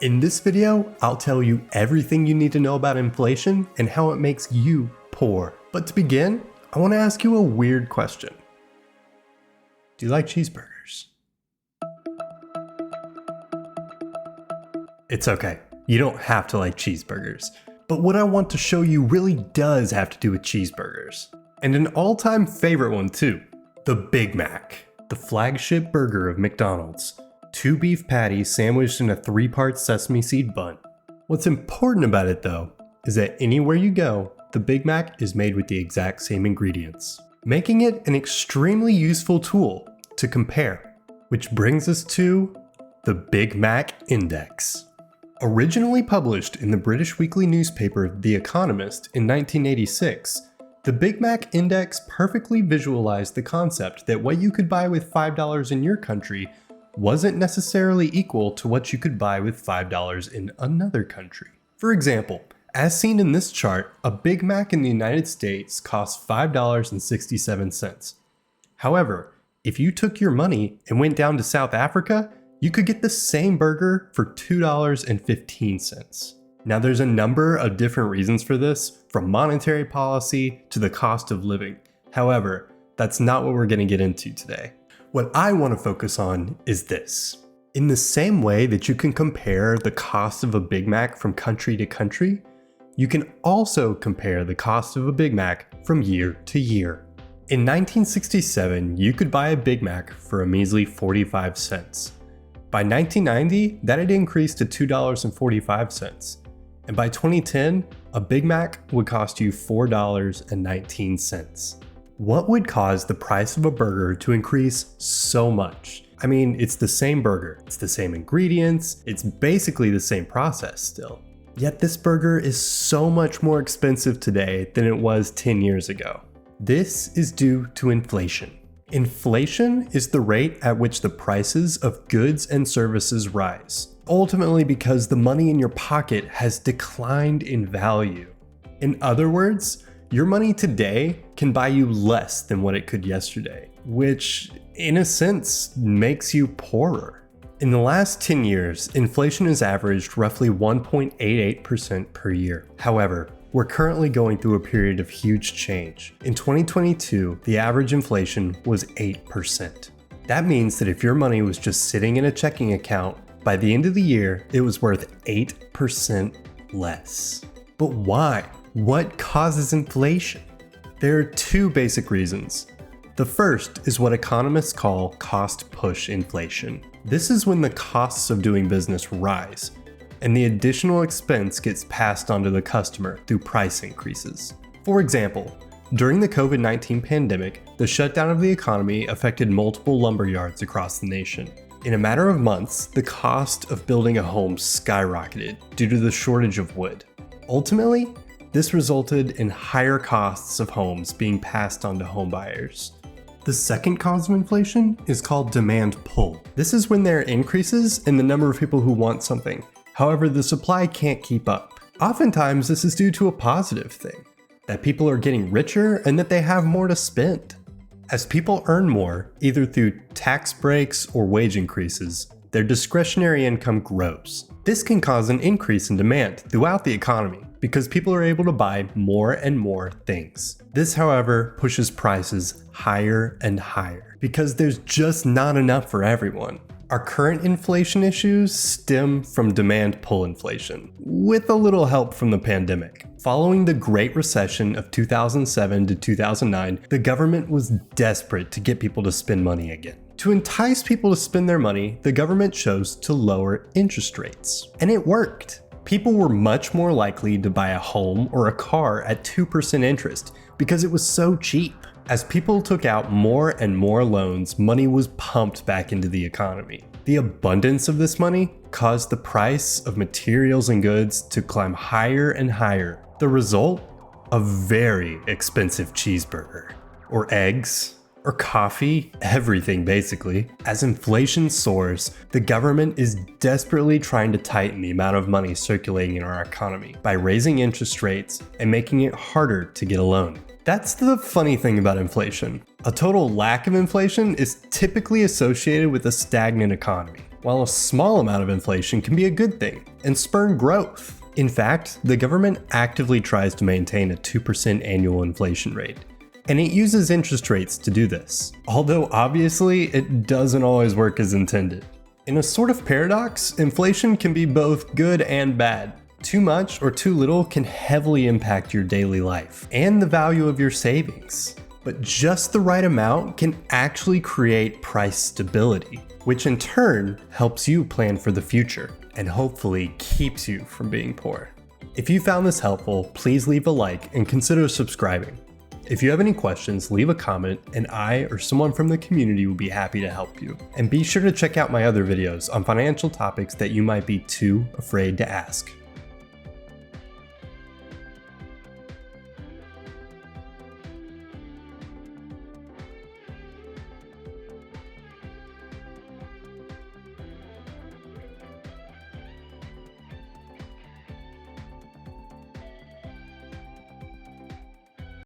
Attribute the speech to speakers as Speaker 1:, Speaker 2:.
Speaker 1: In this video, I'll tell you everything you need to know about inflation and how it makes you poor. But to begin, I want to ask you a weird question. Do you like cheeseburgers? It's okay, you don't have to like cheeseburgers. But what I want to show you really does have to do with cheeseburgers. And an all-time favorite one too, the Big Mac, the flagship burger of McDonald's. 2 beef patties sandwiched in a 3-part sesame seed bun. What's important about it though, is that anywhere you go, the Big Mac is made with the exact same ingredients, making it an extremely useful tool to compare. Which brings us to the Big Mac Index. Originally published in the British weekly newspaper The Economist in 1986, the Big Mac Index perfectly visualized the concept that what you could buy with $5 in your country wasn't necessarily equal to what you could buy with $5 in another country. For example, as seen in this chart, a Big Mac in the United States costs $5.67. However, if you took your money and went down to South Africa, you could get the same burger for $2.15. Now there's a number of different reasons for this, from monetary policy to the cost of living. However, that's not what we're going to get into today. What I want to focus on is this. In the same way that you can compare the cost of a Big Mac from country to country, you can also compare the cost of a Big Mac from year to year. In 1967, you could buy a Big Mac for a measly 45 cents. By 1990, that had increased to $2.45. And by 2010, a Big Mac would cost you $4.19. What would cause the price of a burger to increase so much? I mean, it's the same burger, it's the same ingredients, it's basically the same process still. Yet this burger is so much more expensive today than it was 10 years ago. This is due to inflation. Inflation is the rate at which the prices of goods and services rise, ultimately because the money in your pocket has declined in value. In other words, your money today can buy you less than what it could yesterday, which in a sense makes you poorer. In the last 10 years, inflation has averaged roughly 1.88% per year. However, we're currently going through a period of huge change. In 2022, the average inflation was 8%. That means that if your money was just sitting in a checking account, by the end of the year, it was worth 8% less. But why? What causes inflation? There are 2 basic reasons. The first is what economists call cost push inflation. This is when the costs of doing business rise, and the additional expense gets passed on to the customer through price increases. For example, during the COVID-19 pandemic, the shutdown of the economy affected multiple lumber yards across the nation. In a matter of months, the cost of building a home skyrocketed due to the shortage of wood. Ultimately, this resulted in higher costs of homes being passed on to homebuyers. The second cause of inflation is called demand pull. This is when there are increases in the number of people who want something. However, the supply can't keep up. Oftentimes, this is due to a positive thing, that people are getting richer and that they have more to spend. As people earn more, either through tax breaks or wage increases, their discretionary income grows. This can cause an increase in demand throughout the economy because people are able to buy more and more things. This, however, pushes prices higher and higher because there's just not enough for everyone. Our current inflation issues stem from demand pull inflation, with a little help from the pandemic. Following the Great Recession of 2007 to 2009, the government was desperate to get people to spend money again. To entice people to spend their money, the government chose to lower interest rates. And it worked. People were much more likely to buy a home or a car at 2% interest because it was so cheap. As people took out more and more loans, money was pumped back into the economy. The abundance of this money caused the price of materials and goods to climb higher and higher. The result? A very expensive cheeseburger, or eggs, or coffee, everything basically. As inflation soars, the government is desperately trying to tighten the amount of money circulating in our economy by raising interest rates and making it harder to get a loan. That's the funny thing about inflation. A total lack of inflation is typically associated with a stagnant economy. while a small amount of inflation can be a good thing and spur growth. In fact, the government actively tries to maintain a 2% annual inflation rate, and it uses interest rates to do this, although obviously it doesn't always work as intended. In a sort of paradox, inflation can be both good and bad. Too much or too little can heavily impact your daily life and the value of your savings. But just the right amount can actually create price stability, which in turn helps you plan for the future and hopefully keeps you from being poor. If you found this helpful, please leave a like and consider subscribing. If you have any questions, leave a comment and I or someone from the community will be happy to help you. And be sure to check out my other videos on financial topics that you might be too afraid to ask.